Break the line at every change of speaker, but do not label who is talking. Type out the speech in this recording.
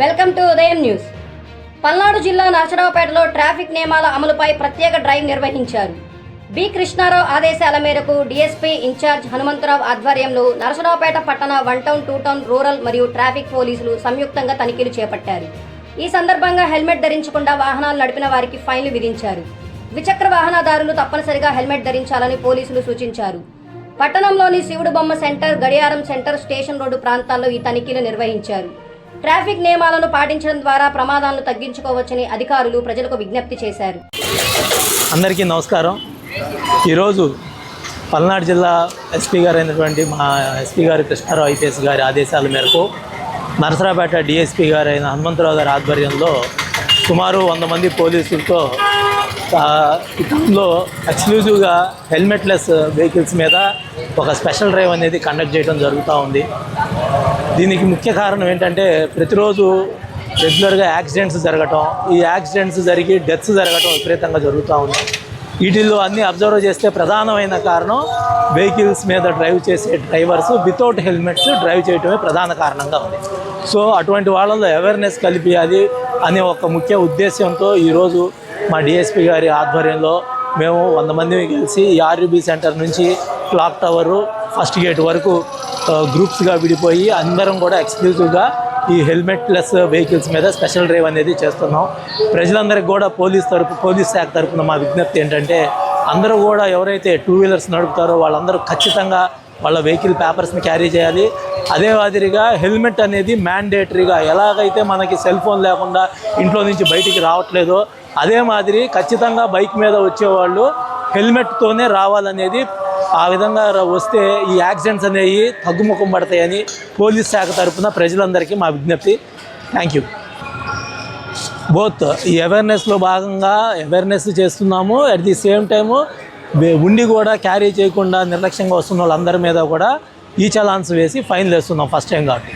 Welcome to ఉదయం news. Palnadu జిల్లా నరసరావుపేటలో traffic నియమాల అమలుపై ప్రత్యేక డ్రైవ్ నిర్వహించారు. బి కృష్ణారావు ఆదేశాల మేరకు డీఎస్పీ ఇన్ఛార్జ్ హనుమంతరావు ఆధ్వర్యంలో నరసరావుపేట పట్టణ 1 టౌన్ 2 టౌన్ రూరల్ మరియు ట్రాఫిక్ పోలీసులు సంయుక్తంగా తనిఖీలు చేపట్టారు. ఈ సందర్భంగా హెల్మెట్ ధరించకుండా వాహనాలు నడిపిన వారికి ఫైన్లు విధించారు. ద్విచక్ర వాహనదారులు తప్పనిసరిగా హెల్మెట్ ధరించాలని పోలీసులు సూచించారు. పట్టణంలోని శివుడు బొమ్మ సెంటర్, గడియారం సెంటర్, స్టేషన్ రోడ్డు ప్రాంతాల్లో ఈ తనిఖీలు నిర్వహించారు. ట్రాఫిక్ నియమాలను పాటించడం ద్వారా ప్రమాదాలను తగ్గించుకోవచ్చని అధికారులు ప్రజలకు విజ్ఞప్తి చేశారు.
అందరికీ నమస్కారం. ఈరోజు పల్నాడు జిల్లా ఎస్పీ గారు అయినటువంటి మా ఎస్పీ గారు కృష్ణారావు ఐపీఎస్ గారి ఆదేశాల మేరకు నరసరావుపేట డిఎస్పీ గారు అయిన హనుమంతరావు గారి ఆధ్వర్యంలో సుమారు 100 మంది పోలీసులతో ఈ టౌన్లో ఎక్స్క్లూజివ్గా హెల్మెట్లెస్ వెహికల్స్ మీద ఒక స్పెషల్ డ్రైవ్ అనేది కండక్ట్ చేయడం జరుగుతూ ఉంది. దీనికి ముఖ్య కారణం ఏంటంటే ప్రతిరోజు రెగ్యులర్గా యాక్సిడెంట్స్ జరగటం, ఈ యాక్సిడెంట్స్ జరిగి డెత్స్ జరగటం విపరీతంగా జరుగుతూ ఉంది. వీటిల్లో అన్నీ అబ్జర్వ్ చేస్తే ప్రధానమైన కారణం వెహికల్స్ మీద డ్రైవ్ చేసే డ్రైవర్స్ వితౌట్ హెల్మెట్స్ డ్రైవ్ చేయటమే ప్రధాన కారణంగా ఉంది. సో అటువంటి వాళ్ళలో అవేర్నెస్ కలిపియాలి అనే ఒక ముఖ్య ఉద్దేశంతో ఈరోజు మా డిఎస్పీ గారి ఆధ్వర్యంలో మేము 100 మంది కలిసి ఈ ఆర్యూబీ సెంటర్ నుంచి క్లాక్ టవరు ఫస్ట్ గేట్ వరకు గ్రూప్స్గా విడిపోయి అందరం కూడా ఎక్స్క్లూజివ్గా ఈ హెల్మెట్లెస్ వెహికల్స్ మీద స్పెషల్ డ్రైవ్ అనేది చేస్తున్నాం. ప్రజలందరికీ కూడా పోలీస్ శాఖ తరఫున మా విజ్ఞప్తి ఏంటంటే అందరూ కూడా ఎవరైతే 2 వీలర్స్ నడుపుతారో వాళ్ళందరూ ఖచ్చితంగా వాళ్ళ వెహికల్ పేపర్స్ని క్యారీ చేయాలి. అదే మాదిరిగా హెల్మెట్ అనేది మ్యాండేటరీగా, ఎలాగైతే మనకి సెల్ ఫోన్ లేకుండా ఇంట్లో నుంచి బయటికి రావట్లేదో అదే మాదిరి ఖచ్చితంగా బైక్ మీద వచ్చేవాళ్ళు హెల్మెట్తోనే రావాలనేది, ఆ విధంగా వస్తే ఈ యాక్సిడెంట్స్ అనేవి తగ్గుముఖం పడతాయని పోలీస్ శాఖ తరఫున ప్రజలందరికీ మా విజ్ఞప్తి. Thank you. బోత్ ఈ అవేర్నెస్లో భాగంగా అవేర్నెస్ చేస్తున్నాము, అట్ ది సేమ్ టైము ఉండి కూడా క్యారీ చేయకుండా నిర్లక్ష్యంగా వస్తున్న వాళ్ళందరి మీద కూడా ఈ చలాన్స్ వేసి ఫైన్లు వేస్తున్నాం ఫస్ట్ టైం కాబట్టి.